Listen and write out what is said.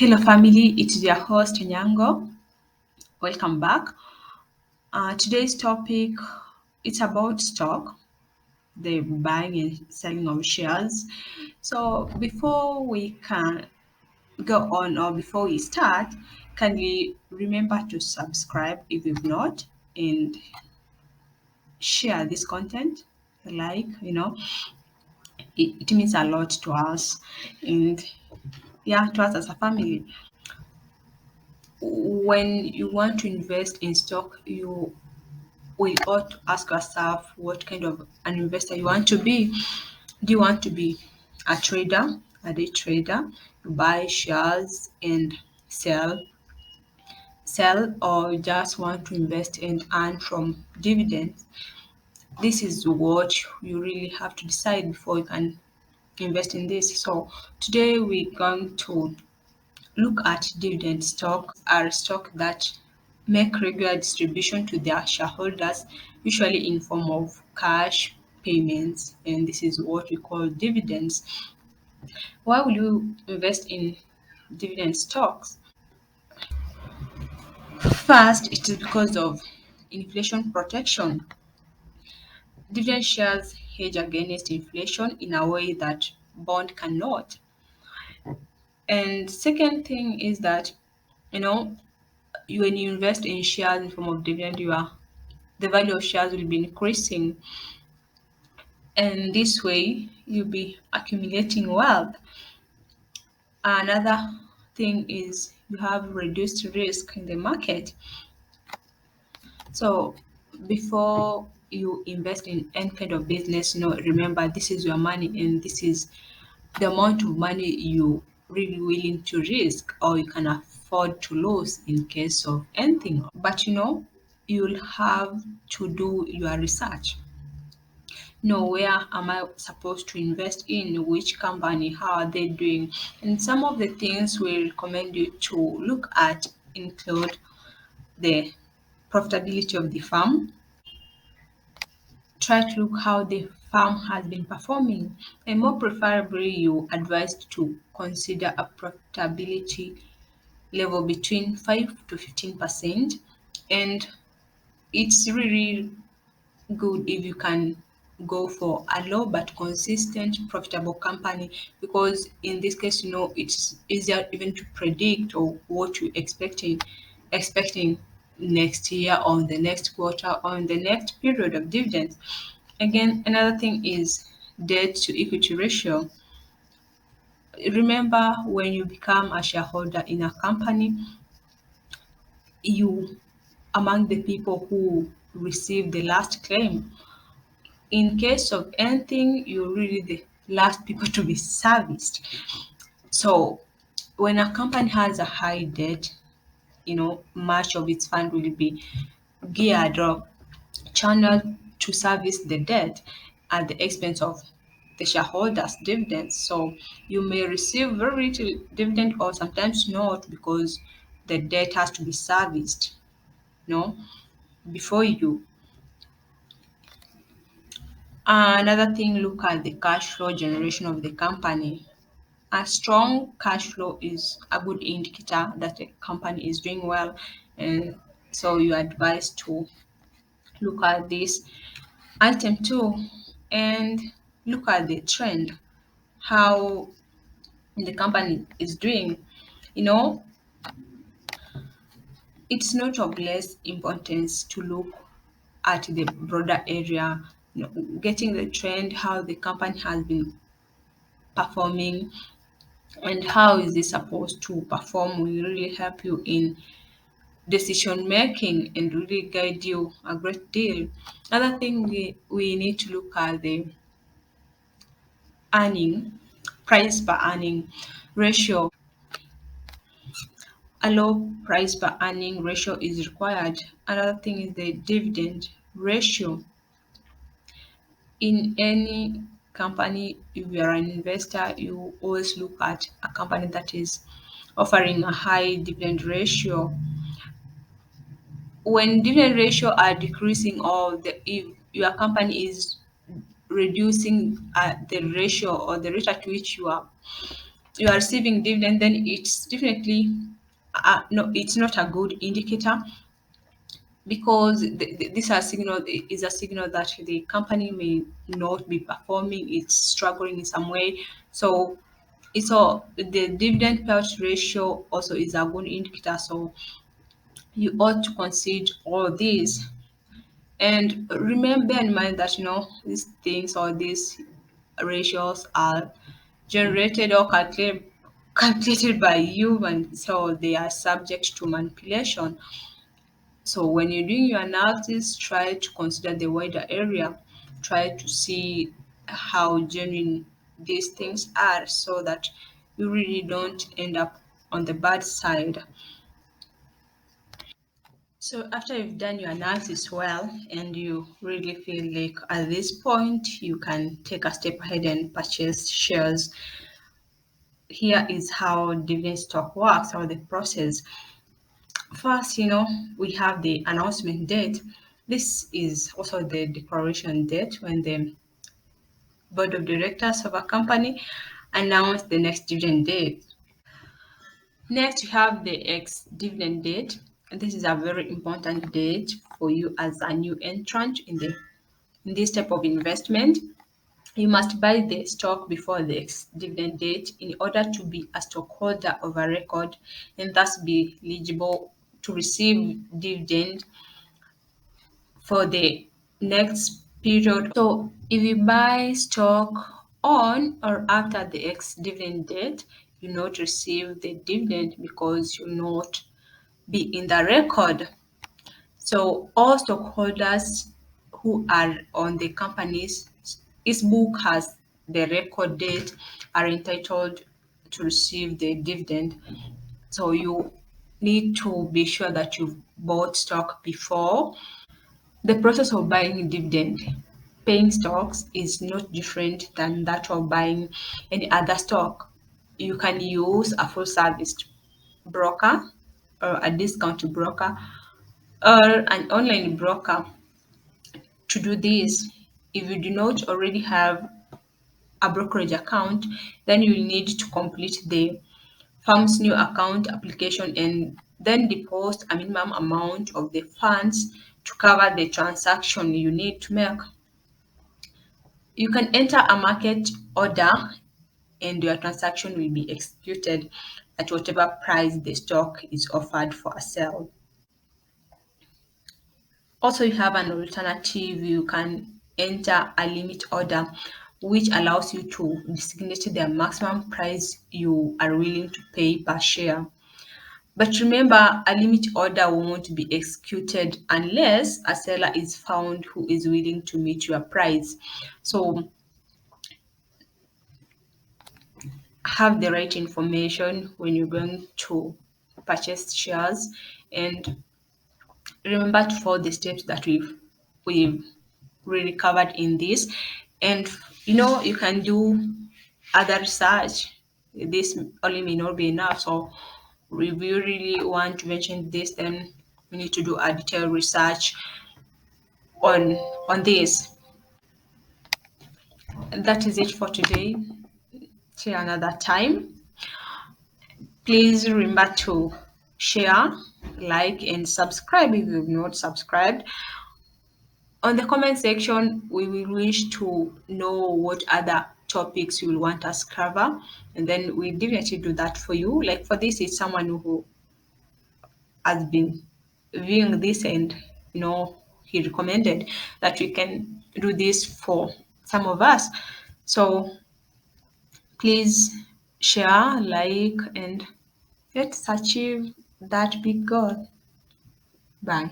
Hello, family. It's your host Nyango. Welcome back. Today's topic it's about stock, the buying and selling of shares. So before we can go on or before we start, kindly remember to subscribe if you've not and share this content. It means a lot to us and yeah, to us as a family. When you want to invest in stock, you we ought to ask ourselves what kind of an investor you want to be. Do you want to be a trader, a day trader, buy shares and sell, or just want to invest and earn from dividends? This is what you really have to decide before you can invest in this. So today we're going to look at dividend stocks are stock that make regular distribution to their shareholders, usually in form of cash payments, and this is what we call dividends. Why will you invest in dividend stocks? First, it is because of inflation protection. Dividend shares hedge against inflation in a way that bond cannot. And second thing is that you know when you invest in shares in form of dividend, the value of shares will be increasing, and this way you'll be accumulating wealth. Another thing is you have reduced risk in the market. So before you invest in any kind of business, remember this is your money and this is the amount of money you really willing to risk or you can afford to lose in case of anything. But you'll have to do your research. Know where am I supposed to invest in, which company, how are they doing. And some of the things we recommend you to look at include the profitability of the farm. Try to look how the farm has been performing, and more preferably you advised to consider a profitability level between 5 to 15%. And it's really good if you can go for a low but consistent profitable company, because in this case it's easier even to predict or what you're expecting next year or the next quarter or in the next period of dividends. Again, another thing is debt to equity ratio. Remember, when you become a shareholder in a company, you among the people who receive the last claim. In case of anything, you're really the last people to be serviced. So when a company has a high debt, much of its fund will be geared or channeled to service the debt at the expense of the shareholders' dividends. So you may receive very little dividend or sometimes not, because the debt has to be serviced, before you. Another thing, look at the cash flow generation of the company. A strong cash flow is a good indicator that the company is doing well, and so you are advised to look at this item too and look at the trend, how the company is doing. You know, it's not of less importance to look at the broader area, getting the trend, how the company has been performing and how is this supposed to perform will really help you in decision making and really guide you a great deal. Another thing we need to look at the earning, price per earning ratio. A low price per earning ratio is required. Another thing is the dividend ratio. In any company, if you are an investor, you always look at a company that is offering a high dividend ratio. When dividend ratio are decreasing, or if your company is reducing the ratio or the rate at which you are you are receiving dividend, then it's definitely no, it's not a good indicator, because this is a signal that the company may not be performing, it's struggling in some way. So it's all the dividend payout ratio also is a good indicator. So you ought to consider all these. And remember, bear in mind that these things or these ratios are generated or calculated by human, so they are subject to manipulation. So when you're doing your analysis, try to consider the wider area. Try to see how genuine these things are, so that you really don't end up on the bad side. So after you've done your analysis well and you really feel like at this point you can take a step ahead and purchase shares, here is how dividend stock works, or the process. First, we have the announcement date. This is also the declaration date when the board of directors of a company announce the next dividend date. Next, you have the ex dividend date. This is a very important date for you as a new entrant in this type of investment. You must buy the stock before the ex dividend date in order to be a stockholder of a record and thus be eligible to receive dividend for the next period. So if you buy stock on or after the ex dividend date, you not receive the dividend because you not be in the record. So all stockholders who are on the company's its book has the record date are entitled to receive the dividend. So you need to be sure that you've bought stock before. The process of buying dividend paying stocks is not different than that of buying any other stock. You can use a full service broker or a discount broker or an online broker to do this. If you do not already have a brokerage account, then you will need to complete the firm's new account application and then deposit a minimum amount of the funds to cover the transaction you need to make. You can enter a market order and your transaction will be executed at whatever price the stock is offered for a sale. Also, you have an alternative. You can enter a limit order, which allows you to designate the maximum price you are willing to pay per share. But remember, a limit order won't be executed unless a seller is found who is willing to meet your price. So have the right information when you're going to purchase shares, and remember to follow the steps that we've really covered in this. And you can do other research. This only may not be enough. So if you really want to mention this, then we need to do a detailed research on this. And that is it for today. Till another time. Please remember to share, like, and subscribe if you've not subscribed. On the comment section, we will wish to know what other topics you will want us to cover, and then we definitely do that for you. Like for this, it's someone who has been viewing this, and he recommended that we can do this for some of us. So please share, like, and let's achieve that big goal. Bye.